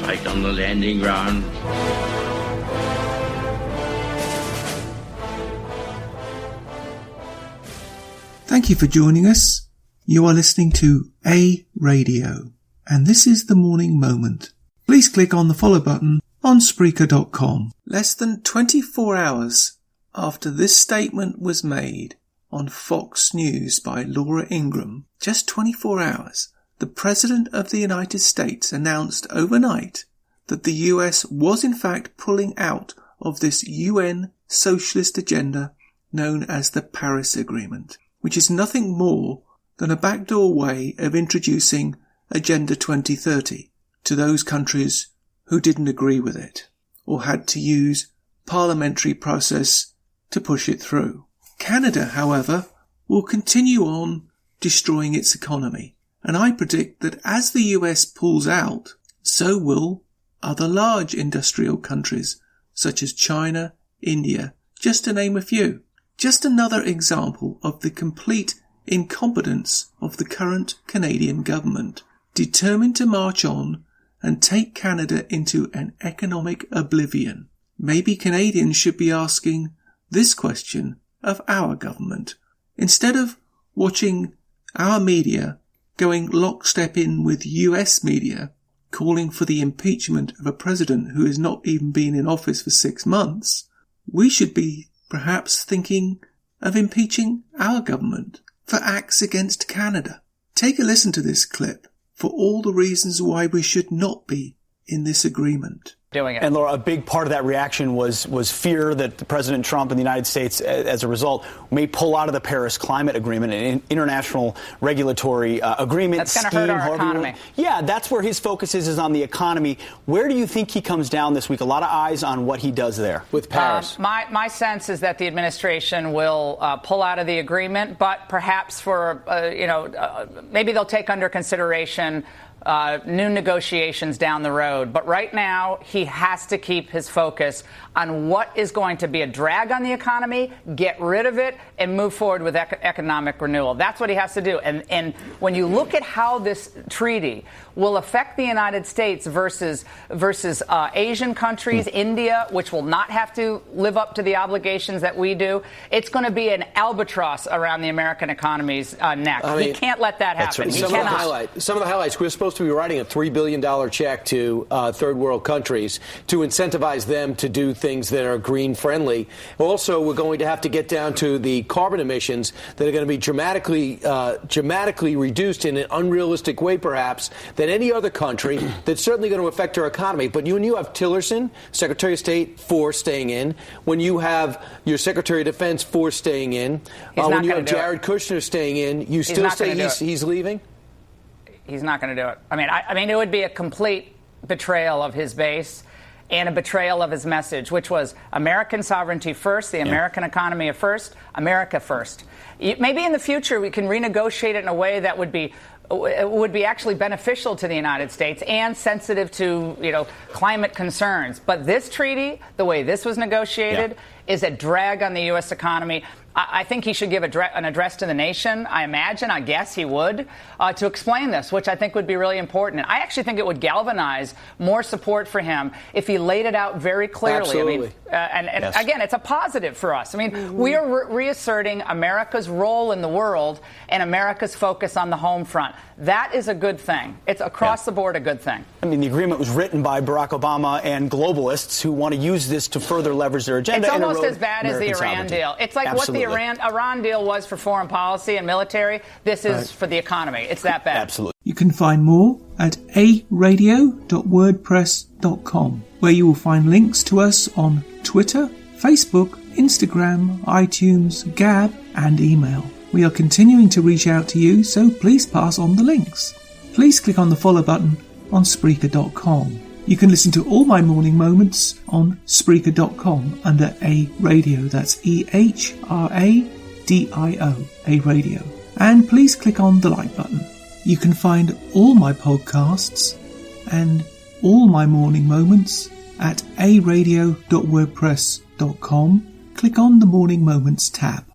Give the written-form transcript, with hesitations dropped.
right on the landing ground. Thank you for joining us. You are listening to A Radio, and this is the Morning Moment. Please click on the follow button on Spreaker.com. Less than 24 hours after this statement was made on Fox News by Laura Ingraham, just 24 hours, the President of the United States announced overnight that the US was in fact pulling out of this UN socialist agenda known as the Paris Agreement, which is nothing more than a backdoor way of introducing Agenda 2030 to those countries who didn't agree with it or had to use parliamentary process to push it through. Canada, however, will continue on destroying its economy, and I predict that as the US pulls out, so will other large industrial countries such as China, India, just to name a few. Just another example of the complete incompetence of the current Canadian government, determined to march on and take Canada into an economic oblivion. Maybe Canadians should be asking this question of our government, instead of watching our media going lockstep in with US media, calling for the impeachment of a president who has not even been in office for 6 months. We should be perhaps thinking of impeaching our government for acts against Canada. Take a listen to this clip for all the reasons why we should not be in this agreement. Doing it. And Laura, a big part of that reaction was fear that President Trump and the United States, as a result, may pull out of the Paris Climate Agreement, an international regulatory agreement. That's going to hurt our economy. Yeah, that's where his focus is on the economy. Where do you think he comes down this week? A lot of eyes on what he does there with Paris. My sense is that the administration will pull out of the agreement, but perhaps for maybe they'll take under consideration new negotiations down the road. But right now, he has to keep his focus on what is going to be a drag on the economy, get rid of it, and move forward with economic renewal. That's what he has to do. And when you look at how this treaty will affect the United States versus Asian countries, India, which will not have to live up to the obligations that we do, it's going to be an albatross around the American economy's neck. He can't let that happen. Some of the highlights, we're supposed to be writing a $3 billion check to third world countries to incentivize them to do things that are green friendly. Also, we're going to have to get down to the carbon emissions that are going to be dramatically reduced in an unrealistic way, perhaps, than any other country. That's certainly going to affect our economy. But when you have Tillerson, Secretary of State, for staying in, when you have your Secretary of Defense for staying in, when you have Jared Kushner staying in, you still say he's leaving? He's not going to do it. I mean, it would be a complete betrayal of his base and a betrayal of his message, which was American sovereignty first, the American economy first, America first. Maybe in the future we can renegotiate it in a way that would be actually beneficial to the United States and sensitive to, climate concerns. But this treaty, the way this was negotiated, is a drag on the U.S. economy. I think he should give an address to the nation, I guess he would, to explain this, which I think would be really important. And I actually think it would galvanize more support for him if he laid it out very clearly. Absolutely. Again, it's a positive for us. We are reasserting America's role in the world and America's focus on the home front. That is a good thing. It's across the board a good thing. The agreement was written by Barack Obama and globalists who want to use this to further leverage their agenda. It's almost as bad as the Iran deal. It's like what the Iran deal was for foreign policy and military. This is for the economy. It's that bad. Absolutely. You can find more at aradio.wordpress.com, where you will find links to us on Twitter, Facebook, Instagram, iTunes, Gab, and email. We are continuing to reach out to you, so please pass on the links. Please click on the follow button on Spreaker.com. You can listen to all my morning moments on Spreaker.com under A Radio. That's EHRADIO, A Radio. And please click on the like button. You can find all my podcasts and all my morning moments at aradio.wordpress.com. Click on the Morning Moments tab.